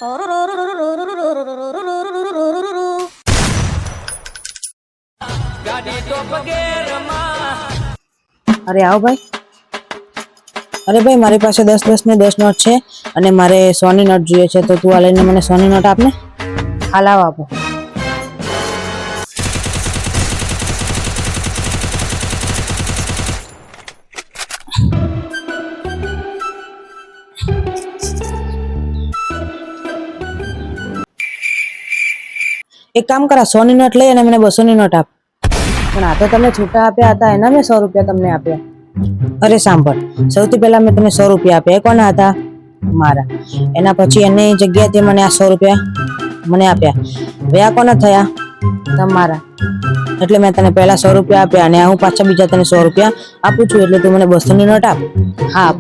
અરે આવો ભાઈ. અરે ભાઈ, મારી પાસે 10 ને 10 નોટ છે અને મારે 100 ની નોટ જોઈએ છે, તો તું આ લઈને મને 100 ની નોટ આપને. હાલ આવો આપો. એક કામ કરા, 100 ની નોટ લઈ અને મને 200 ની નોટ આપ. પણ આ તો તમે છૂટા આપ્યા હતા, એના મેં 100 રૂપિયા તમને આપ્યા. અરે સાંભળ, સૌથી પહેલા મેં તને 100 રૂપિયા આપ્યા. એ કોના હતા? મારા. એના પછી એની જગ્યાએ તે મને આ 100 રૂપિયા મને આપ્યા. હવે આ કોના થયા? તમારા. એટલે મેં તને પહેલા 100 રૂપિયા આપ્યા અને હું પાછા બીજા તને 100 રૂપિયા આપું છું, એટલે તું મને 200 ની નોટ આપ. હા આપ.